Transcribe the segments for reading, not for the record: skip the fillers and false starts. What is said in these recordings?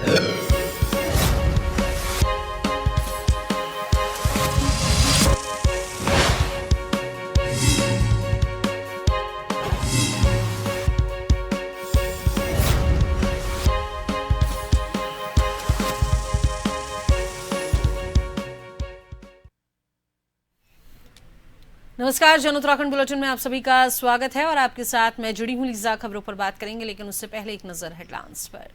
नमस्कार, जन उत्तराखंड बुलेटिन में आप सभी का स्वागत है और आपके साथ मैं जुड़ी हूं लीजा। खबरों पर बात करेंगे, लेकिन उससे पहले एक नजर हेडलाइंस पर।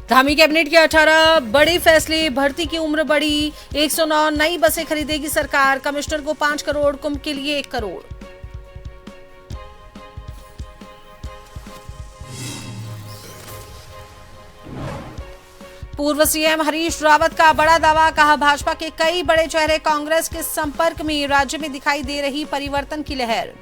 धामी कैबिनेट के 18 बड़े फैसले, भर्ती की उम्र बढ़ी, 109 नई बसें खरीदेगी सरकार, कमिश्नर को 5 करोड़, कुंभ के लिए 1 करोड़। पूर्व सीएम हरीश रावत का बड़ा दावा, कहा भाजपा के कई बड़े चेहरे कांग्रेस के संपर्क में, राज्य में दिखाई दे रही परिवर्तन की लहर।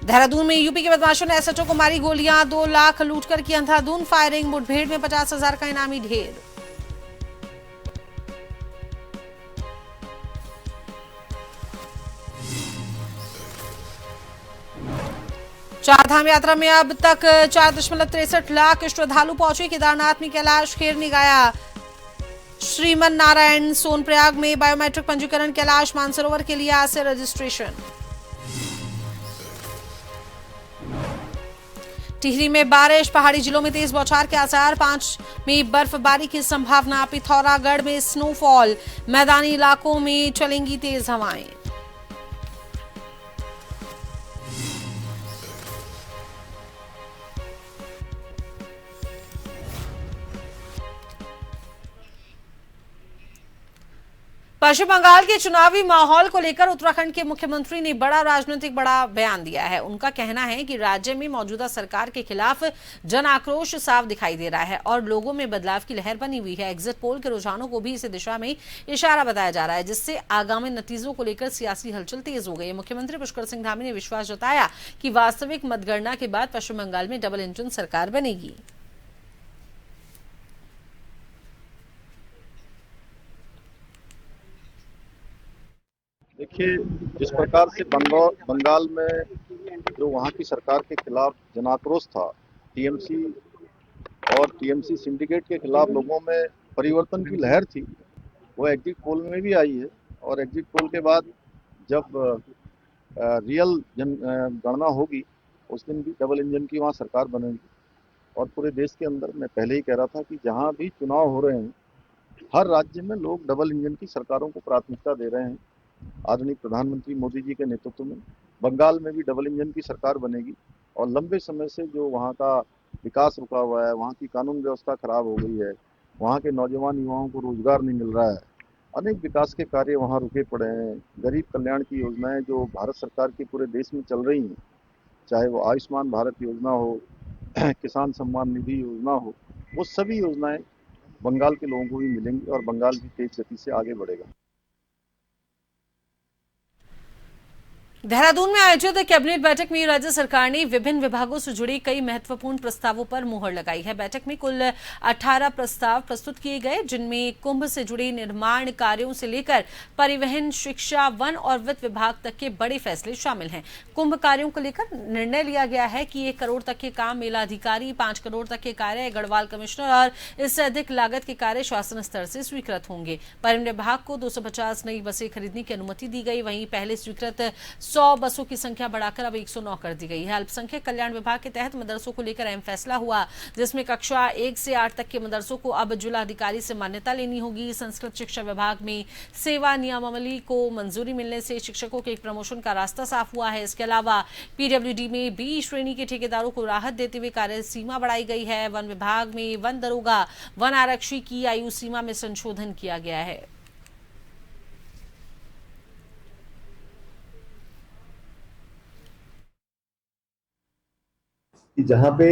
देहरादून में यूपी के बदमाशों ने एसएचओ को मारी गोलियां, 2 लाख लूटकर की अंधाधुंध फायरिंग, मुठभेड़ में 50,000 का इनामी ढेर। चारधाम यात्रा में अब तक 4.63 लाख श्रद्धालु पहुंचे, केदारनाथ में कैलाश खेर ने गाया श्रीमन नारायण, सोनप्रयाग में बायोमेट्रिक पंजीकरण, कैलाश मानसरोवर के लिए आज से रजिस्ट्रेशन। टिहरी में बारिश, पहाड़ी जिलों में तेज बौछार के आसार, 5 में बर्फबारी की संभावना, पिथौरागढ़ में स्नोफॉल, मैदानी इलाकों में चलेंगी तेज हवाएं। पश्चिम बंगाल के चुनावी माहौल को लेकर उत्तराखंड के मुख्यमंत्री ने राजनीतिक बयान दिया है। उनका कहना है कि राज्य में मौजूदा सरकार के खिलाफ जन आक्रोश साफ दिखाई दे रहा है और लोगों में बदलाव की लहर बनी हुई है। एग्जिट पोल के रुझानों को भी इसी दिशा में इशारा बताया जा रहा है, जिससे आगामी नतीजों को लेकर सियासी हलचल तेज हो गई है। मुख्यमंत्री पुष्कर सिंह धामी ने विश्वास जताया कि वास्तविक मतगणना के बाद पश्चिम बंगाल में डबल इंजन सरकार बनेगी। देखिए, जिस प्रकार से बंगाल में जो वहाँ की सरकार के खिलाफ जनाक्रोश था, टीएमसी और टीएमसी सिंडिकेट के खिलाफ लोगों में परिवर्तन की लहर थी, वो एग्जिट पोल में भी आई है। और एग्जिट पोल के बाद जब रियल गणना होगी, उस दिन भी डबल इंजन की वहाँ सरकार बनेगी। और पूरे देश के अंदर मैं पहले ही कह रहा था कि जहाँ भी चुनाव हो रहे हैं, हर राज्य में लोग डबल इंजन की सरकारों को प्राथमिकता दे रहे हैं। आदरणीय प्रधानमंत्री मोदी जी के नेतृत्व में बंगाल में भी डबल इंजन की सरकार बनेगी। और लंबे समय से जो वहाँ का विकास रुका हुआ है, वहाँ की कानून व्यवस्था खराब हो गई है, वहाँ के नौजवान युवाओं को रोजगार नहीं मिल रहा है, अनेक विकास के कार्य वहाँ रुके पड़े हैं। गरीब कल्याण की योजनाएं जो भारत सरकार की पूरे देश में चल रही हैं, चाहे वो आयुष्मान भारत योजना हो, किसान सम्मान निधि योजना हो, वो सभी योजनाएं बंगाल के लोगों को भी मिलेंगी और बंगाल भी तेज गति से आगे बढ़ेगा। देहरादून में आयोजित कैबिनेट बैठक में राज्य सरकार ने विभिन्न विभागों से जुड़े कई महत्वपूर्ण प्रस्तावों पर मुहर लगाई है। बैठक में कुल 18 प्रस्ताव प्रस्तुत किए गए, जिनमें कुंभ से जुड़े निर्माण कार्यों से लेकर परिवहन, शिक्षा, वन और वित्त विभाग तक के बड़े फैसले शामिल हैं। कुंभ कार्यों को लेकर निर्णय लिया गया है कि 1 करोड़ तक के काम मेला अधिकारी, 5 करोड़ तक के कार्य गढ़वाल कमिश्नर और इससे अधिक लागत के कार्य शासन स्तर से स्वीकृत होंगे। परिवहन विभाग को 250 नई बसें खरीदने की अनुमति दी गई। वहीं पहले स्वीकृत 100 बसों की संख्या बढ़ाकर अब 109 कर दी गई है। अल्पसंख्यक कल्याण विभाग के तहत मदरसों को लेकर अहम फैसला हुआ, जिसमें कक्षा 1 से 8 तक के मदरसों को अब जिलाधिकारी से मान्यता लेनी होगी। संस्कृत शिक्षा विभाग में सेवा नियमावली को मंजूरी मिलने से शिक्षकों के एक प्रमोशन का रास्ता साफ हुआ है। इसके अलावा पीडब्ल्यूडी में बी श्रेणी के ठेकेदारों को राहत देते हुए कार्य सीमा बढ़ाई गई है। वन विभाग में वन दरोगा, वन आरक्षी की आयु सीमा में संशोधन किया गया है। कि जहां पे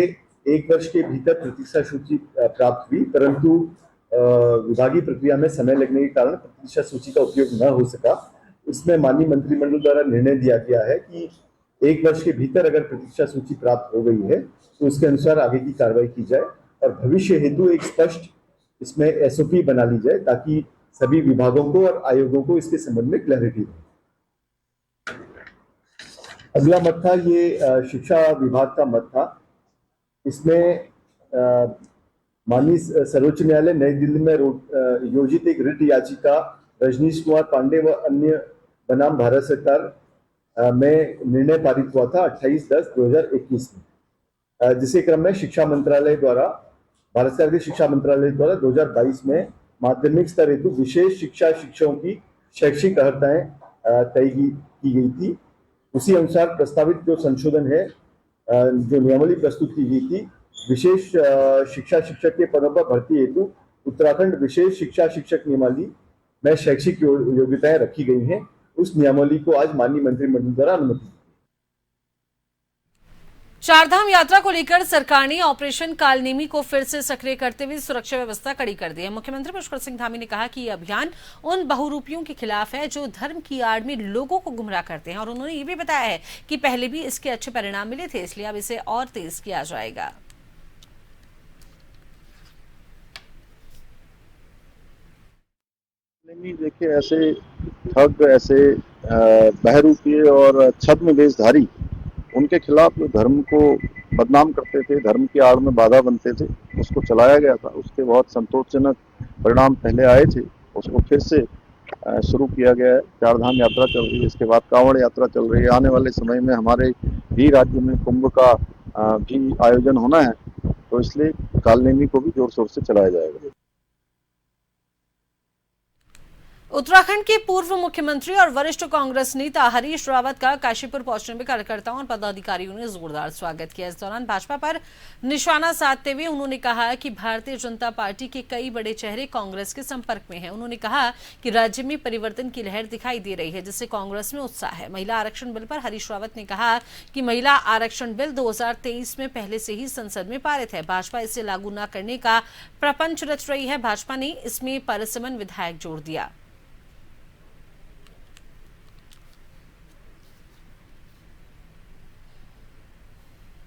1 वर्ष के भीतर प्रतीक्षा सूची प्राप्त हुई, परंतु विभागीय प्रक्रिया में समय लगने के कारण प्रतीक्षा सूची का उपयोग न हो सका। इसमें माननीय मंत्रिमंडल द्वारा निर्णय दिया गया है कि 1 वर्ष के भीतर अगर प्रतीक्षा सूची प्राप्त हो गई है तो उसके अनुसार आगे की कार्रवाई की जाए और भविष्य हेतु एक स्पष्ट इसमें एसओपी बना ली जाए, ताकि सभी विभागों को और आयोगों को इसके संबंध में क्लैरिटी दें। अगला मत था ये शिक्षा विभाग का मत था। इसमें माननीय सर्वोच्च न्यायालय नई दिल्ली में योजित एक रिट याचिका रजनीश कुमार पांडे व अन्य बनाम भारत सरकार में निर्णय पारित हुआ था 28/10/2021 में, जिसके क्रम में शिक्षा मंत्रालय द्वारा भारत सरकार के शिक्षा मंत्रालय द्वारा 2022 में माध्यमिक स्तर हेतु विशेष शिक्षा शिक्षकों की शैक्षिक अर्हताएं तय की गई थी। उसी अनुसार प्रस्तावित जो संशोधन है, जो नियमावली प्रस्तुत की गई थी, विशेष शिक्षा शिक्षक के पदों पर भर्ती हेतु उत्तराखंड विशेष शिक्षा शिक्षक नियमावली में शैक्षिक योग्यताएं रखी गई हैं। उस नियमावली को आज माननीय मंत्रिमंडल द्वारा अनुमति। चारधाम यात्रा को लेकर सरकार ने ऑपरेशन कालनेमी को फिर से सक्रिय करते हुए सुरक्षा व्यवस्था कड़ी कर दी है। मुख्यमंत्री पुष्कर सिंह धामी ने कहा कि यह अभियान उन बहुरूपियों के खिलाफ है जो धर्म की आड़ में लोगों को गुमराह करते हैं, और उन्होंने ये भी बताया है कि पहले भी इसके अच्छे परिणाम मिले थे, इसलिए अब इसे और तेज किया जाएगा। देखिए, ऐसे ठग, ऐसे बहरूपीय और छद्म वेशधारी, उनके खिलाफ जो धर्म को बदनाम करते थे, धर्म की आड़ में बाधा बनते थे, उसको चलाया गया था। उसके बहुत संतोषजनक परिणाम पहले आए थे, उसको फिर से शुरू किया गया है। चारधाम यात्रा चल रही है, इसके बाद कांवड़ यात्रा चल रही है। आने वाले समय में हमारे भी राज्य में कुंभ का भी आयोजन होना है, तो इसलिए कालनेमी को भी जोर शोर से चलाया जाएगा। उत्तराखंड के पूर्व मुख्यमंत्री और वरिष्ठ कांग्रेस नेता हरीश रावत का काशीपुर पहुंचने में कार्यकर्ताओं और पदाधिकारियों ने जोरदार स्वागत किया। इस दौरान भाजपा पर निशाना साधते हुए उन्होंने कहा कि भारतीय जनता पार्टी के कई बड़े चेहरे कांग्रेस के संपर्क में हैं। उन्होंने कहा कि राज्य में परिवर्तन की लहर दिखाई दे रही है, जिससे कांग्रेस में उत्साह है। महिला आरक्षण बिल पर हरीश रावत ने कहा कि महिला आरक्षण बिल 2023 में पहले से ही संसद में पारित है, भाजपा इसे लागू न करने का प्रपंच रच रही है। भाजपा ने इसमें परसमन विधायक जोड़ दिया।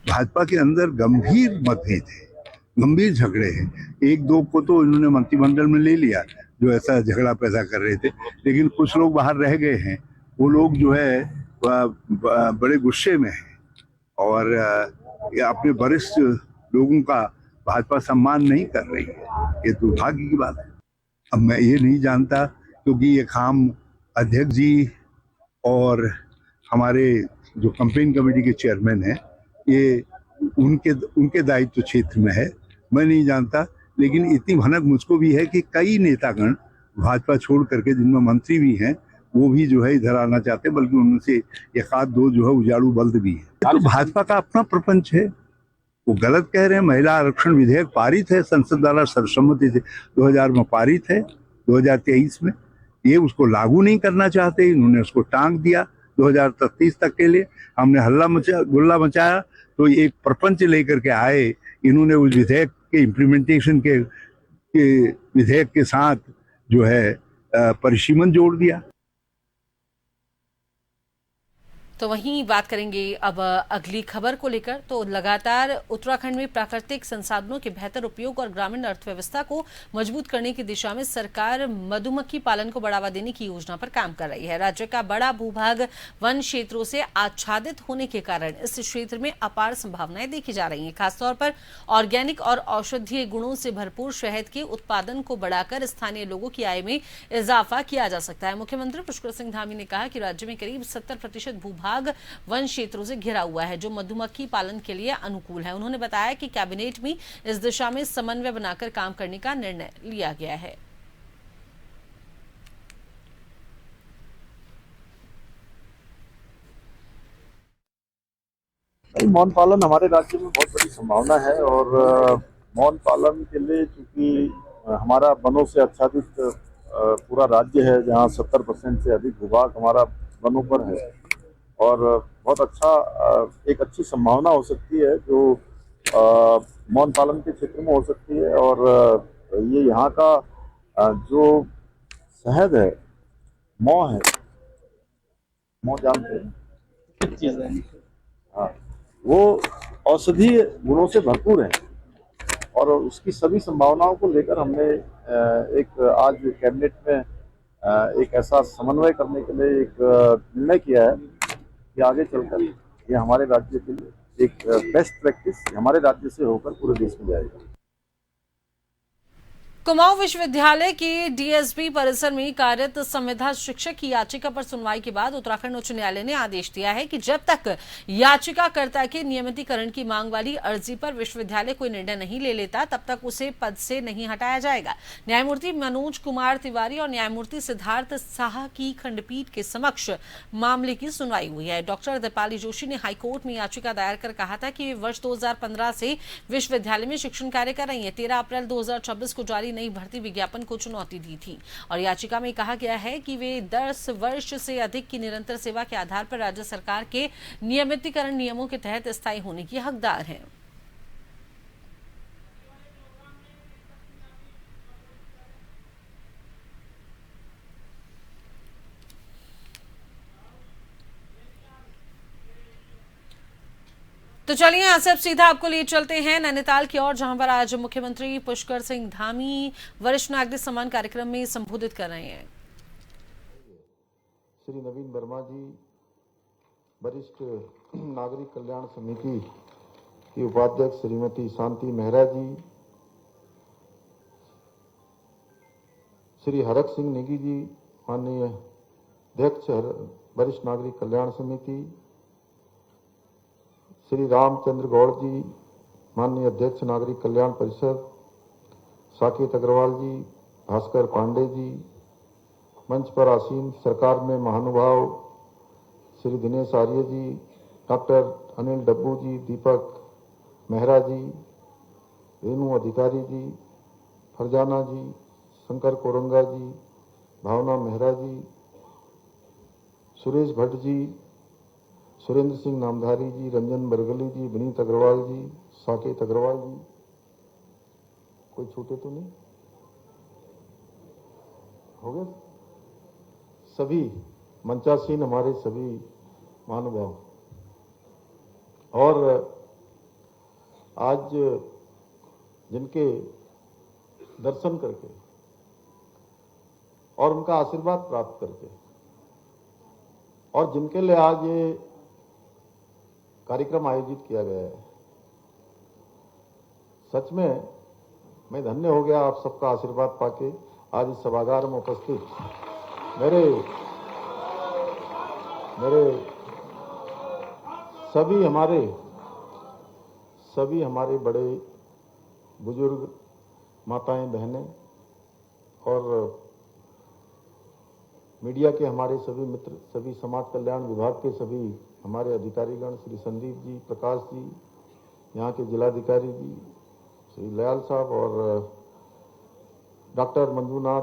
भाजपा के अंदर गंभीर मतभेद है, गंभीर झगड़े हैं। एक दो को तो इन्होंने मंत्रिमंडल में ले लिया जो ऐसा झगड़ा पैदा कर रहे थे, लेकिन कुछ लोग बाहर रह गए हैं। वो लोग जो है बड़े गुस्से में हैं और अपने वरिष्ठ लोगों का भाजपा सम्मान नहीं कर रही है। ये दुर्भाग्य की बात है। अब मैं ये नहीं जानता, क्योंकि ये काम अध्यक्ष जी और हमारे जो कैंपेन कमेटी के चेयरमैन हैं, ये उनके दायित्व क्षेत्र में है, मैं नहीं जानता। लेकिन इतनी भनक मुझको भी है कि कई नेतागण भाजपा छोड़ करके, जिनमें मंत्री भी हैं, वो भी जो है इधर आना चाहते हैं, बल्कि उनसे एक आध दो जो है उजाड़ू बल्द भी है। तो भाजपा का अपना प्रपंच है, वो गलत कह रहे हैं। महिला आरक्षण विधेयक पारित है संसद द्वारा सर्वसम्मति से, 2000 में पारित है, 2023 में। ये उसको लागू नहीं करना चाहते, इन्होंने उसको टांग दिया 2033 तक के लिए। हमने गुल्ला मचाया तो एक प्रपंच लेकर के आए, इन्होंने उस विधेयक के इम्प्लीमेंटेशन के विधेयक के साथ जो है परिसीमन जोड़ दिया। तो वहीं बात करेंगे अब अगली खबर को लेकर। तो लगातार उत्तराखंड में प्राकृतिक संसाधनों के बेहतर उपयोग और ग्रामीण अर्थव्यवस्था को मजबूत करने की दिशा में सरकार मधुमक्खी पालन को बढ़ावा देने की योजना पर काम कर रही है। राज्य का बड़ा भूभाग वन क्षेत्रों से आच्छादित होने के कारण इस क्षेत्र में अपार संभावनाएं देखी जा रही हैं। खासतौर पर ऑर्गेनिक और औषधीय गुणों से भरपूर शहद के उत्पादन को बढ़ाकर स्थानीय लोगों की आय में इजाफा किया जा सकता है। मुख्यमंत्री पुष्कर सिंह धामी ने कहा कि राज्य में करीब 70% भूभाग वन क्षेत्रों से घिरा हुआ है, जो मधुमक्खी पालन के लिए अनुकूल है। उन्होंने बताया कि कैबिनेट में इस दिशा में समन्वय बनाकर काम करने का निर्णय लिया गया है। मौन पालन हमारे राज्य में बहुत बड़ी संभावना है, और मौन पालन के लिए चूंकि हमारा वनों से आच्छादित पूरा राज्य है, जहां 70% से अधिक भूभाग हमारा वनों पर है, और बहुत अच्छा एक अच्छी संभावना हो सकती है जो मौन पालन के क्षेत्र में हो सकती है। और ये यहाँ का जो शहद है, मौ है, मौ जानते हैं चीज है, हाँ, वो औषधीय गुणों से भरपूर है, और उसकी सभी संभावनाओं को लेकर हमने एक आज कैबिनेट में एक ऐसा समन्वय करने के लिए एक निर्णय किया है कि आगे चलकर ये हमारे राज्य के लिए एक बेस्ट प्रैक्टिस हमारे राज्य से होकर पूरे देश में जाएगा। कुमाऊं विश्वविद्यालय के डीएसबी परिसर में कार्यरत संविदा शिक्षक की याचिका पर सुनवाई के बाद उत्तराखंड उच्च न्यायालय ने आदेश दिया है कि जब तक याचिकाकर्ता के नियमितीकरण की मांग वाली अर्जी पर विश्वविद्यालय कोई निर्णय नहीं ले लेता तब तक उसे पद से नहीं हटाया जाएगा। न्यायमूर्ति मनोज कुमार तिवारी और न्यायमूर्ति सिद्धार्थ साहा की खंडपीठ के समक्ष मामले की सुनवाई हुई है। डॉक्टर दीपाली जोशी ने हाईकोर्ट में याचिका दायर कर कहा था कि वे वर्ष 2015 से विश्वविद्यालय में शिक्षण कार्य कर रही है। 13 अप्रैल 2024 को जारी नई भर्ती विज्ञापन को चुनौती दी थी और याचिका में कहा गया है कि वे 10 वर्ष से अधिक की निरंतर सेवा के आधार पर राज्य सरकार के नियमितीकरण नियमों के तहत स्थायी होने की हकदार हैं। तो चलिए यहाँ से अब सीधा आपको लिए चलते हैं नैनीताल की ओर, जहां पर आज मुख्यमंत्री पुष्कर सिंह धामी वरिष्ठ नागरिक सम्मान कार्यक्रम में संबोधित कर रहे हैं। श्री नवीन वर्मा जी वरिष्ठ नागरिक कल्याण समिति की उपाध्यक्ष श्रीमती शांति मेहरा जी, श्री हरक सिंह नेगी जी माननीय अध्यक्ष वरिष्ठ नागरिक कल्याण समिति, श्री रामचंद्र गौड़ जी माननीय अध्यक्ष नागरिक कल्याण परिषद, साकेत अग्रवाल जी, भास्कर पांडे जी, मंच पर आसीन सरकार में महानुभाव श्री दिनेश आर्य जी, डॉक्टर अनिल डब्बू जी, दीपक मेहरा जी, रेणु अधिकारी जी, फरजाना जी, शंकर कोरंगा जी, भावना मेहरा जी, सुरेश भट्ट जी, सुरेंद्र सिंह नामधारी जी, रंजन बरगली जी, विनीत अग्रवाल जी, साकेत अग्रवाल जी, कोई छूटे तो नहीं हो गए? सभी मंचासीन हमारे सभी महानुभाव और आज जिनके दर्शन करके और उनका आशीर्वाद प्राप्त करके और जिनके लिए आज ये कार्यक्रम आयोजित किया गया है, सच में मैं धन्य हो गया आप सबका आशीर्वाद पाके आज इस सभागार में उपस्थित मेरे सभी हमारे बड़े बुजुर्ग माताएं बहनें और मीडिया के हमारे सभी मित्र, सभी समाज कल्याण विभाग के सभी हमारे अधिकारीगण, श्री संदीप जी, प्रकाश जी, यहाँ के जिलाधिकारी जी, श्री लयाल साहब और डॉक्टर मंजूनाथ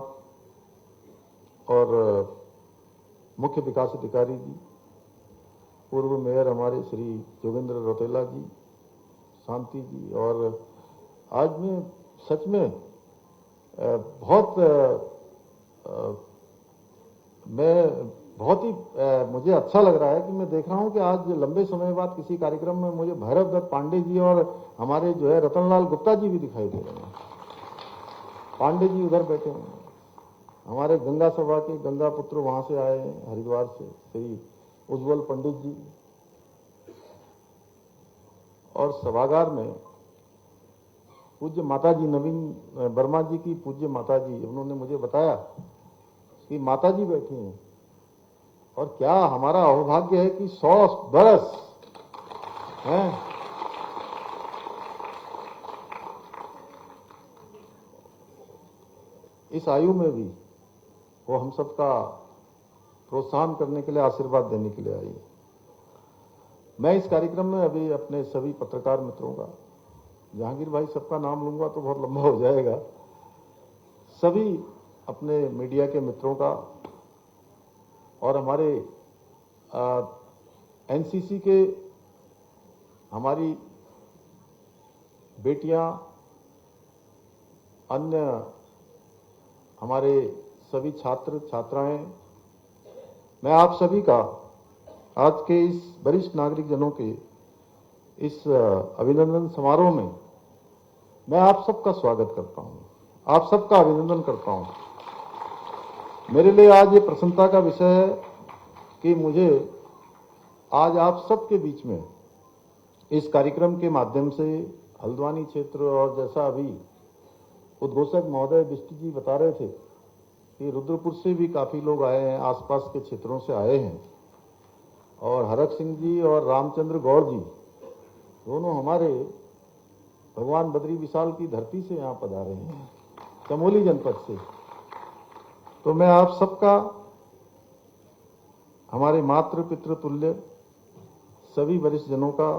और मुख्य विकास अधिकारी जी, पूर्व मेयर हमारे श्री जोगेंद्र रौतेला जी, शांति जी, और आज मैं सच में बहुत ही मुझे अच्छा लग रहा है कि मैं देख रहा हूं कि आज लंबे समय बाद किसी कार्यक्रम में मुझे भैरव दत्त पांडे जी और हमारे जो है रतनलाल गुप्ता जी भी दिखाई दे रहे हैं। पांडे जी उधर बैठे हैं, हमारे गंगा सभा के गंगा पुत्र वहां से आए हैं हरिद्वार से, श्री उज्जवल पंडित जी, और सभागार में पूज्य माता जी नवीन वर्मा जी की पूज्य माता जी, उन्होंने मुझे बताया कि माता जी बैठी हैं और क्या हमारा अहोभाग्य है कि 100 बरस हैं इस आयु में भी वो हम सबका प्रोत्साहन करने के लिए, आशीर्वाद देने के लिए आई। मैं इस कार्यक्रम में अभी अपने सभी पत्रकार मित्रों का, जहांगीर भाई सबका नाम लूंगा तो बहुत लंबा हो जाएगा, सभी अपने मीडिया के मित्रों का और हमारे एनसीसी के हमारी बेटियां, अन्य हमारे सभी छात्र छात्राएं, मैं आप सभी का आज के इस वरिष्ठ नागरिक जनों के इस अभिनंदन समारोह में मैं आप सबका स्वागत करता हूं, आप सबका अभिनंदन करता हूं। मेरे लिए आज ये प्रसन्नता का विषय है कि मुझे आज आप सबके बीच में इस कार्यक्रम के माध्यम से हल्द्वानी क्षेत्र और जैसा अभी उद्घोषक महोदय बिष्ट जी बता रहे थे कि रुद्रपुर से भी काफी लोग आए हैं, आसपास के क्षेत्रों से आए हैं, और हरक सिंह जी और रामचंद्र गौड़ जी दोनों हमारे भगवान बद्री विशाल की धरती से यहाँ पधारे हैं, चमोली जनपद से। तो मैं आप सबका, हमारे मातृ पितृ तुल्य सभी वरिष्ठ जनों का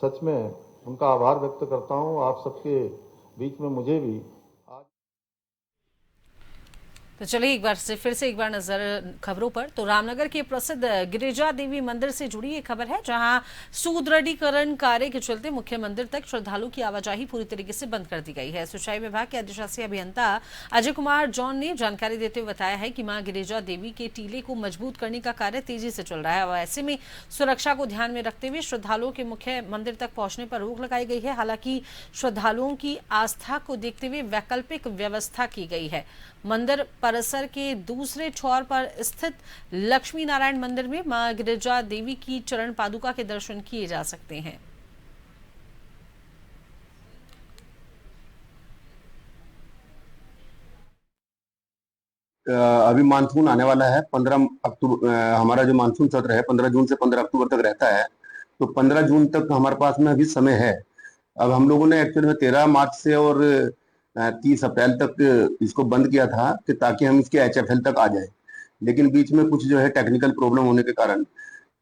सच में उनका आभार व्यक्त करता हूं। आप सबके बीच में मुझे भी आज तो चलिए फिर से एक बार नजर खबरों पर। तो रामनगर के प्रसिद्ध गिरिजा देवी मंदिर से जुड़ी एक खबर है, जहां सुदृढ़ीकरण कार्य के चलते मुख्य मंदिर तक श्रद्धालुओं की आवाजाही पूरी तरीके से बंद कर दी गई है। सिंचाई विभाग के अधिशासी अभियंता अजय कुमार जॉन ने जानकारी देते हुए बताया है कि मां गिरिजा देवी के टीले को मजबूत करने का कार्य तेजी से चल रहा है और ऐसे में सुरक्षा को ध्यान में रखते हुए श्रद्धालुओं के मुख्य मंदिर तक पहुंचने पर रोक लगाई गई है। हालांकि श्रद्धालुओं की आस्था को देखते हुए वैकल्पिक व्यवस्था की गई है। मंदिर परिसर के दूसरे छोर पर स्थित लक्ष्मी नारायण मंदिर में मां गिरिजा देवी की चरण पादुका के दर्शन किए जा सकते हैं। अभी मानसून आने वाला है। 15 अक्टूबर हमारा जो मानसून सत्र है 15 जून से 15 अक्टूबर तक रहता है, तो 15 जून तक हमारे पास में अभी समय है। अब हम लोगों ने एक्चुअली में 13 मार्च से और 30 अप्रैल तक इसको बंद किया था कि ताकि हम इसके HFL तक आ जाए, लेकिन बीच में कुछ जो है टेक्निकल प्रॉब्लम होने के कारण,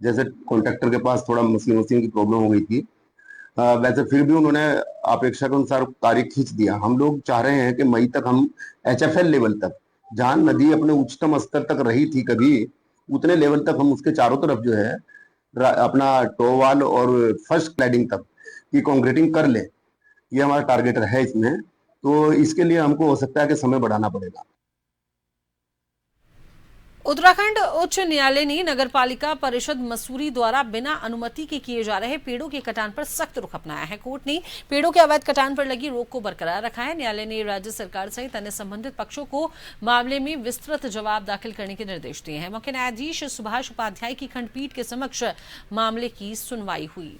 जैसे कॉन्ट्रैक्टर के पास थोड़ा मशीन की प्रॉब्लम हो गई थी, वैसे फिर भी उन्होंने अपेक्षा के अनुसार तारीख खींच दिया। हम लोग चाह रहे हैं कि मई तक हम HFL लेवल तक, जहां नदी अपने उच्चतम स्तर तक रही थी कभी, उतने लेवल तक हम उसके चारों तरफ जो है अपना टोवाल और फर्स्ट क्लैडिंग तक की कंक्रीटिंग कर ले। ये हमारा टारगेट है इसमें। तो इसके लिए हमको हो सकता है कि समय बढ़ाना पड़ेगा। उत्तराखंड उच्च न्यायालय ने नगरपालिका परिषद मसूरी द्वारा बिना अनुमति के किए जा रहे पेड़ों के कटान पर सख्त रुख अपनाया है। कोर्ट ने पेड़ों के अवैध कटान पर लगी रोक को बरकरार रखा है। न्यायालय ने राज्य सरकार सहित अन्य संबंधित पक्षों को मामले में विस्तृत जवाब दाखिल करने के निर्देश दिए हैं। मुख्य न्यायाधीश सुभाष उपाध्याय की खंडपीठ के समक्ष मामले की सुनवाई हुई।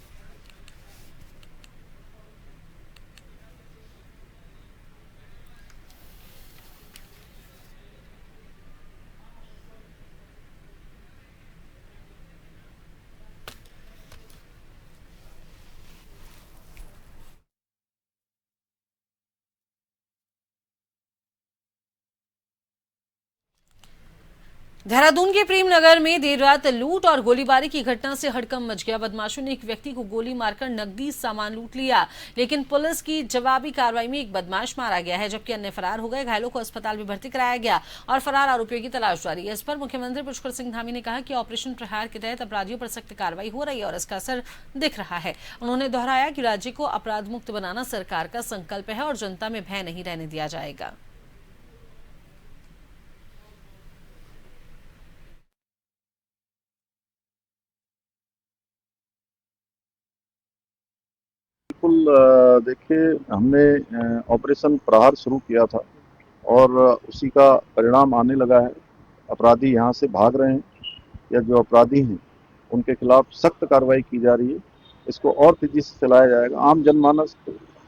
देहरादून के प्रेमनगर में देर रात लूट और गोलीबारी की घटना से हड़कंप मच गया। बदमाशों ने एक व्यक्ति को गोली मारकर नकदी सामान लूट लिया, लेकिन पुलिस की जवाबी कार्रवाई में एक बदमाश मारा गया है, जबकि अन्य फरार हो गए। घायलों को अस्पताल में भर्ती कराया गया और फरार आरोपियों की तलाश जारी है। इस पर मुख्यमंत्री पुष्कर सिंह धामी ने कहा कि ऑपरेशन प्रहार के तहत अपराधियों पर सख्त कार्रवाई हो रही है और इसका असर दिख रहा है। उन्होंने दोहराया कि राज्य को अपराध मुक्त बनाना सरकार का संकल्प है और जनता में भय नहीं रहने दिया जाएगा। बिल्कुल, देखिए, हमने ऑपरेशन प्रहार शुरू किया था और उसी का परिणाम आने लगा है। अपराधी यहाँ से भाग रहे हैं, या जो अपराधी हैं उनके खिलाफ सख्त कार्रवाई की जा रही है। इसको और तेजी से चलाया जाएगा। आम जनमानस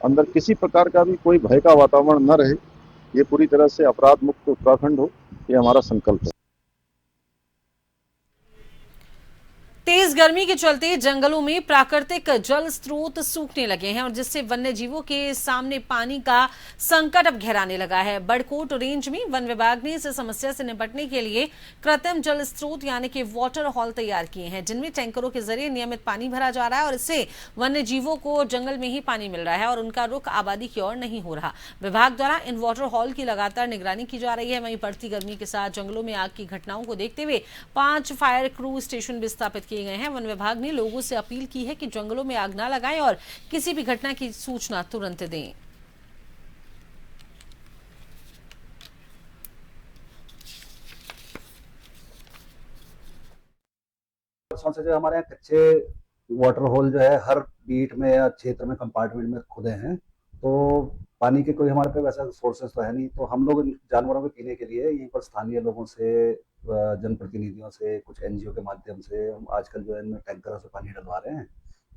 अंदर किसी प्रकार का भी कोई भय का वातावरण न रहे, ये पूरी तरह से अपराध मुक्त उत्तराखंड हो, ये हमारा संकल्प है। तेज गर्मी के चलते जंगलों में प्राकृतिक जल स्रोत सूखने लगे हैं और जिससे वन्य जीवों के सामने पानी का संकट अब गहराने लगा है। बड़कोट रेंज में वन विभाग ने इस समस्या से निपटने के लिए कृत्रिम जल स्रोत यानी कि वाटर हॉल तैयार किए हैं, जिनमें टैंकरों के जरिए नियमित पानी भरा जा रहा है और इससे वन्य जीवों को जंगल में ही पानी मिल रहा है और उनका रुख आबादी की ओर नहीं हो रहा। विभाग द्वारा इन वाटर हॉल की लगातार निगरानी की जा रही है। वहीं बढ़ती गर्मी के साथ जंगलों में आग की घटनाओं को देखते हुए 5 फायर क्रू स्टेशन भी स्थापित किए गए हैं। वन विभाग ने लोगों से अपील की है कि जंगलों में आग न लगाएं और किसी भी घटना की सूचना तुरंत दें। वर्षों से जो हमारे यहाँ कच्चे वाटर होल जो है हर बीट में या क्षेत्र में कंपार्टमेंट में खुदे हैं तो पानी के कोई हमारे पे वैसा सोर्सेस तो है नहीं, तो हम लोग जानवरों के पीने के लिए यहीं पर स्थानीय लोगों से, जनप्रतिनिधियों से, कुछ एनजीओ के माध्यम से हम आजकल जो है इनमें टैंकरों से पानी डलवा रहे हैं,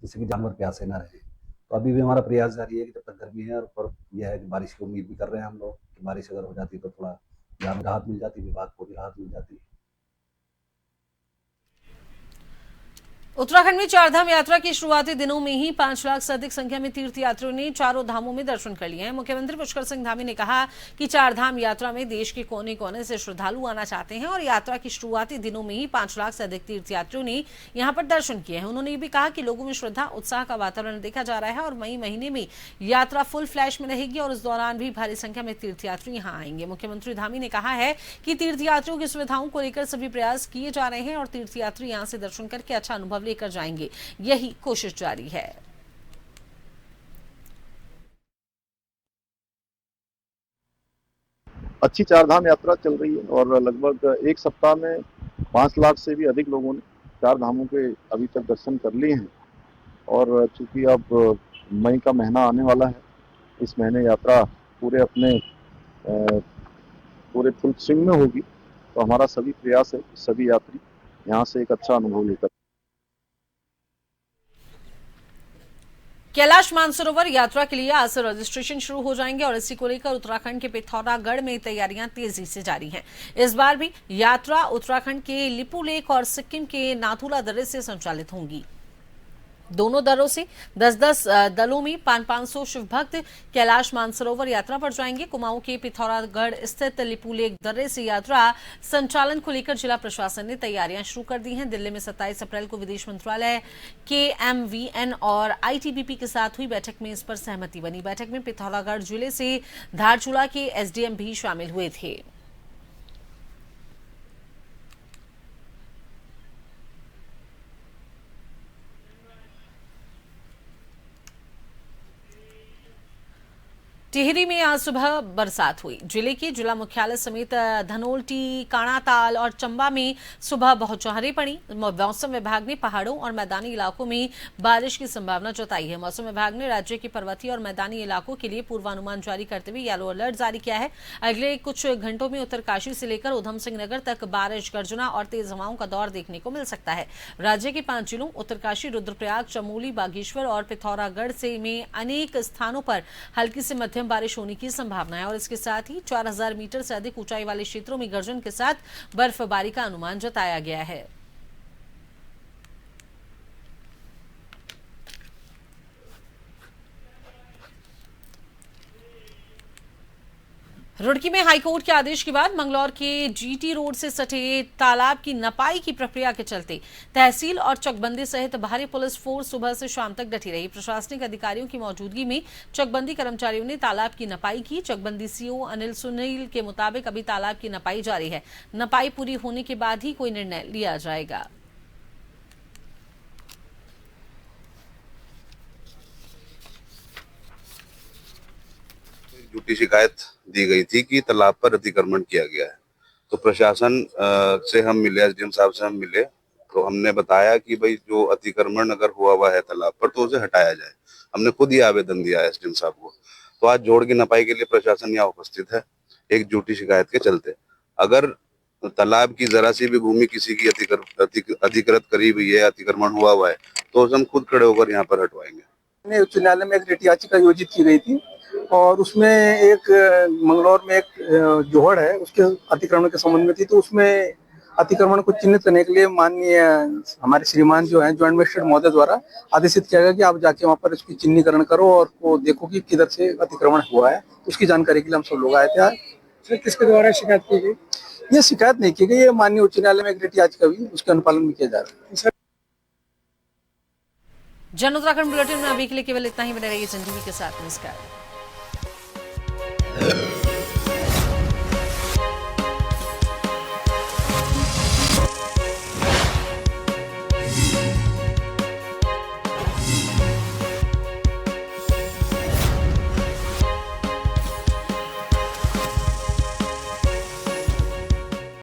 जिससे कि जानवर प्यासे ना रहे। तो अभी भी हमारा प्रयास जारी है कि जब तक गर्मी है और ऊपर यह है कि बारिश की उम्मीद भी कर रहे हैं हम लोग कि बारिश अगर हो जाती तो थोड़ा यहाँ राहत मिल जाती, विभाग को भी राहत मिल जाती। उत्तराखंड में चारधाम यात्रा के शुरुआती दिनों में ही 5 लाख से अधिक संख्या में तीर्थयात्रियों ने चारों धामों में दर्शन कर लिए हैं। मुख्यमंत्री पुष्कर सिंह धामी ने कहा कि चारधाम यात्रा में देश के कोने कोने से श्रद्धालु आना चाहते हैं और यात्रा के शुरुआती दिनों में ही 5 लाख से अधिक तीर्थयात्रियों ने यहां पर दर्शन किए हैं। उन्होंने ये भी कहा कि लोगों में श्रद्धा उत्साह का वातावरण देखा जा रहा है और मई महीने में यात्रा फुल फ्लैश में रहेगी और इस दौरान भी भारी संख्या में तीर्थयात्री यहां आएंगे। मुख्यमंत्री धामी ने कहा है कि तीर्थयात्रियों की सुविधाओं को लेकर सभी प्रयास किए जा रहे हैं और तीर्थयात्री यहां से दर्शन करके अच्छा अनुभव लेकर जाएंगे। यही कोशिश जारी है। अच्छी चारधाम यात्रा चल रही है और लगभग एक सप्ताह में 5 लाख से भी अधिक लोगों ने चार धामों के अभी तक दर्शन कर लिए हैं। और चूंकि अब मई का महीना आने वाला है, इस महीने यात्रा पूरे फुल स्विंग में होगी, तो हमारा सभी प्रयास है कि सभी यात्री यहाँ से एक अच्छा अनुभव लेकर। कैलाश मानसरोवर यात्रा के लिए आज से रजिस्ट्रेशन शुरू हो जाएंगे और इसी को लेकर उत्तराखंड के पिथौरागढ़ में तैयारियां तेजी से जारी हैं। इस बार भी यात्रा उत्तराखंड के लिपुलेख और सिक्किम के नाथुला दर्रे से संचालित होंगी। दोनों दरों से 10-10 दलों में 500 शिव भक्त कैलाश मानसरोवर यात्रा पर जाएंगे। कुमाऊं के पिथौरागढ़ स्थित लिपुलेख दर्रे से यात्रा संचालन को लेकर जिला प्रशासन ने तैयारियां शुरू कर दी हैं। दिल्ली में 27 अप्रैल को विदेश मंत्रालय के MVN और ITBP के साथ हुई बैठक में इस पर सहमति बनी। बैठक में पिथौरागढ़ जिले से धारचूला के SDM भी शामिल हुए थे। टिहरी में आज सुबह बरसात हुई। जिले के जिला मुख्यालय समेत धनोल्टी, काणाताल और चंबा में सुबह बौछारें पड़ी। मौसम विभाग ने पहाड़ों और मैदानी इलाकों में बारिश की संभावना जताई है। मौसम विभाग ने राज्य के पर्वतीय और मैदानी इलाकों के लिए पूर्वानुमान जारी करते हुए येलो अलर्ट जारी किया है। अगले कुछ घंटों में उत्तरकाशी से लेकर उधम सिंह नगर तक बारिश, गर्जना और तेज हवाओं का दौर देखने को मिल सकता है। राज्य के 5 जिलों उत्तरकाशी, रुद्रप्रयाग, चमोली, बागेश्वर और पिथौरागढ़ से में अनेक स्थानों पर हल्की से मध्यम बारिश होने की संभावना है और इसके साथ ही 4000 मीटर से अधिक ऊंचाई वाले क्षेत्रों में गर्जन के साथ बर्फबारी का अनुमान जताया गया है। रुड़की में हाईकोर्ट के आदेश के बाद मंगलौर के GT रोड से सटे तालाब की नपाई की प्रक्रिया के चलते तहसील और चकबंदी सहित भारी पुलिस फोर्स सुबह से शाम तक डटी रही। प्रशासनिक अधिकारियों की मौजूदगी में चकबंदी कर्मचारियों ने तालाब की नपाई की। चकबंदी CO अनिल सुनील के मुताबिक अभी तालाब की नपाई जारी है। नपाई पूरी होने के बाद ही कोई निर्णय लिया जाएगा। झूठी शिकायत दी गई थी कि तालाब पर अतिक्रमण किया गया है। तो प्रशासन से हम मिले, SDM साहब से हम मिले, तो हमने बताया कि भाई जो अतिक्रमण अगर हुआ है तालाब पर तो उसे हटाया जाए। हमने खुद ही आवेदन दिया है SDM साहब को। तो आज जोड़ की नपाई के लिए प्रशासन यहाँ उपस्थित है एक झूठी शिकायत के चलते। अगर तालाब की जरा सी भी भूमि किसी की अधिकृत करी हुई है, अतिक्रमण हुआ है, तो हम खुद खड़े होकर यहाँ पर हटवाएंगे। उच्च न्यायालय में एक रिट याचिका आयोजित की गई थी और उसमें एक मंगलौर में एक जोहड़ है उसके अतिक्रमण के संबंध में थी। तो उसमें अतिक्रमण को चिन्हित करने के लिए माननीय हमारे श्रीमान जो है ज्वाइंट मजिस्ट्रेट महोदय द्वारा आदेशित किया गया कि आप जाके वहाँ पर इसकी चिन्हीकरण करो और वो देखो कि किधर से अतिक्रमण हुआ है। तो उसकी जानकारी के लिए हम सब लोग आए थे आज। किसके द्वारा शिकायत की गई? ये शिकायत नहीं की गई, ये माननीय उच्च न्यायालय में एक रिट याचिका हुई, उसके अनुपालन में किया जा रहा है। जन उत्तराखंड बुलेटिन में अभी के लिए केवल इतना ही। बने रहिए जन टीवी के साथ। नमस्कार।